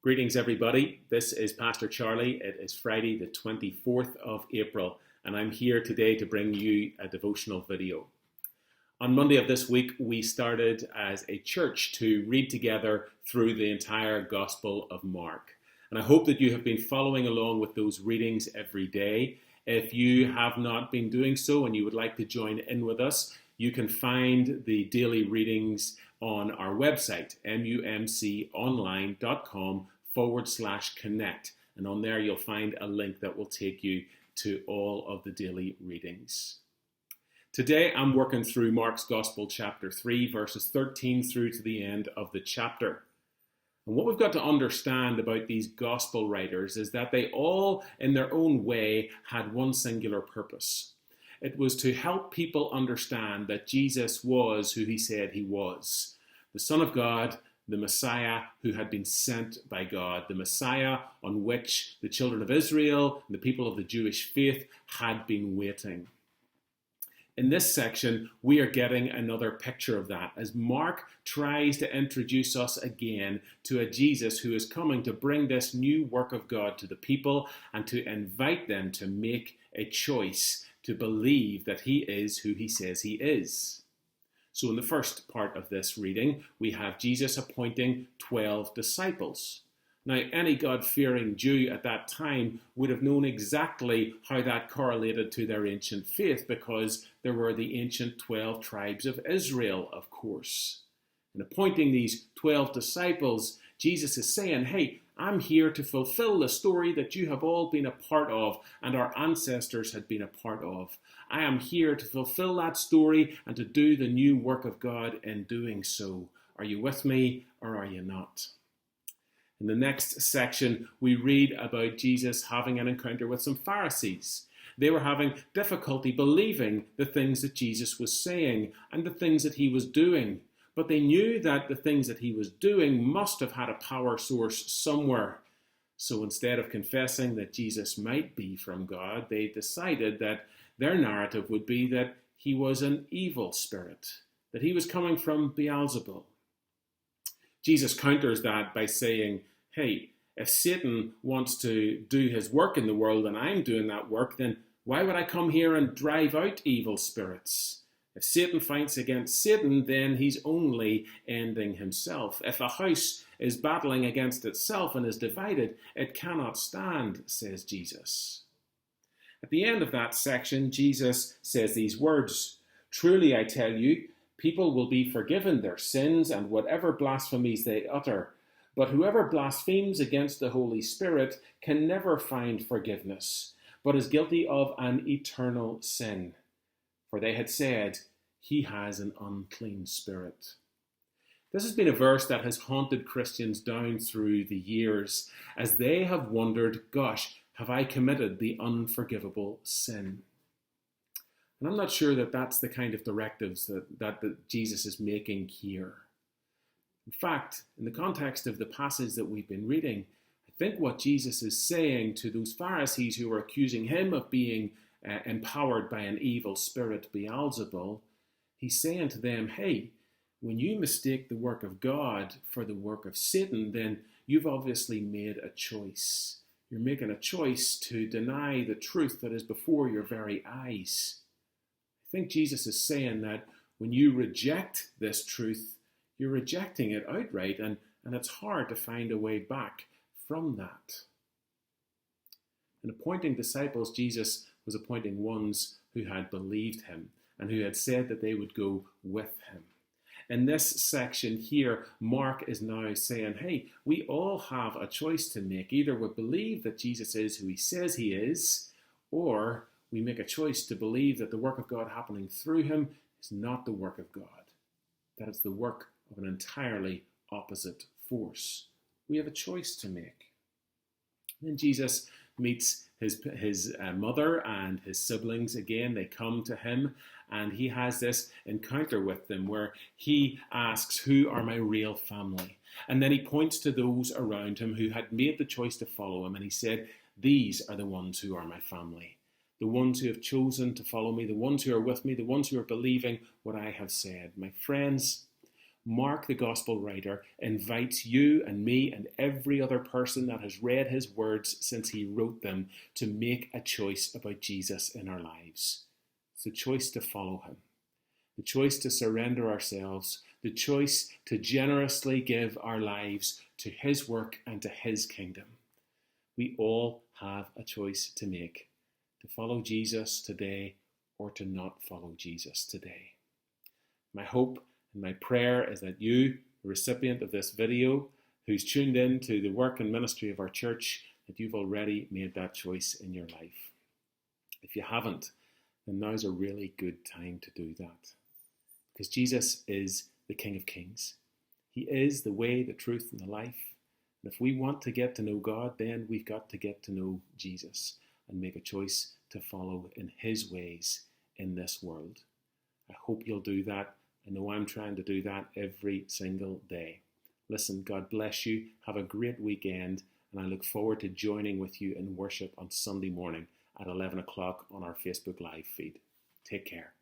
Greetings, everybody. This is Pastor Charlie. It is Friday, the 24th of April, and I'm here today to bring you a devotional video. On Monday of this week, we started as a church to read together through the entire Gospel of Mark. And I hope that you have been following along with those readings every day. If you have not been doing so and you would like to join in with us, you can find the daily readings on our website, mumconline.com/connect. And on there you'll find a link that will take you to all of the daily readings. Today I'm working through Mark's Gospel chapter 3, verses 13 through to the end of the chapter. And what we've got to understand about these Gospel writers is that they all, in their own way, had one singular purpose. It was to help people understand that Jesus was who he said he was. The Son of God, the Messiah who had been sent by God, the Messiah on which the children of Israel, the people of the Jewish faith, had been waiting. In this section, we are getting another picture of that as Mark tries to introduce us again to a Jesus who is coming to bring this new work of God to the people and to invite them to make a choice to believe that he is who he says he is. So in the first part of this reading, we have Jesus appointing 12 disciples. Now, any God-fearing Jew at that time would have known exactly how that correlated to their ancient faith because there were the ancient 12 tribes of Israel, of course. In appointing these 12 disciples, Jesus is saying, hey, I'm here to fulfill the story that you have all been a part of and our ancestors had been a part of. I am here to fulfill that story and to do the new work of God in doing so. Are you with me or are you not? In the next section, we read about Jesus having an encounter with some Pharisees. They were having difficulty believing the things that Jesus was saying and the things that he was doing. But they knew that the things that he was doing must have had a power source somewhere. So instead of confessing that Jesus might be from God, they decided that their narrative would be that he was an evil spirit, that he was coming from Beelzebul. Jesus counters that by saying, hey, if Satan wants to do his work in the world and I'm doing that work, then why would I come here and drive out evil spirits? If Satan fights against Satan, then he's only ending himself. If a house is battling against itself and is divided, it cannot stand, says Jesus. At the end of that section, Jesus says these words, truly I tell you, people will be forgiven their sins and whatever blasphemies they utter. But whoever blasphemes against the Holy Spirit can never find forgiveness, but is guilty of an eternal sin. For they had said, he has an unclean spirit. This has been a verse that has haunted Christians down through the years as they have wondered, gosh, have I committed the unforgivable sin? And I'm not sure that that's the kind of directives that Jesus is making here. In fact, in the context of the passage that we've been reading, I think what Jesus is saying to those Pharisees who were accusing him of being empowered by an evil spirit, Beelzebul, he's saying to them, hey, when you mistake the work of God for the work of Satan, then you've obviously made a choice. You're making a choice to deny the truth that is before your very eyes. I think Jesus is saying that when you reject this truth, you're rejecting it outright, and it's hard to find a way back from that. In appointing disciples, Jesus was appointing ones who had believed him and who had said that they would go with him. In this section here, Mark is now saying, hey, we all have a choice to make. Either we believe that Jesus is who he says he is, or we make a choice to believe that the work of God happening through him is not the work of God, that it's the work of an entirely opposite force. We have a choice to make. Then Jesus meets his mother and his siblings again. They come to him and he has this encounter with them where he asks, who are my real family? And then he points to those around him who had made the choice to follow him, and he said, these are the ones who are my family. The ones who have chosen to follow me, the ones who are with me, the ones who are believing what I have said. My friends, Mark, the gospel writer, invites you and me and every other person that has read his words since he wrote them to make a choice about Jesus in our lives. It's the choice to follow him, the choice to surrender ourselves, the choice to generously give our lives to his work and to his kingdom. We all have a choice to make, to follow Jesus today or to not follow Jesus today. My hope and my prayer is that you, the recipient of this video, who's tuned in to the work and ministry of our church, that you've already made that choice in your life. If you haven't, then now's a really good time to do that. Because Jesus is the King of Kings. He is the way, the truth, and the life. And if we want to get to know God, then we've got to get to know Jesus and make a choice to follow in his ways in this world. I hope you'll do that. I know I'm trying to do that every single day. Listen, God bless you. Have a great weekend, and I look forward to joining with you in worship on Sunday morning at 11 o'clock on our Facebook Live feed. Take care.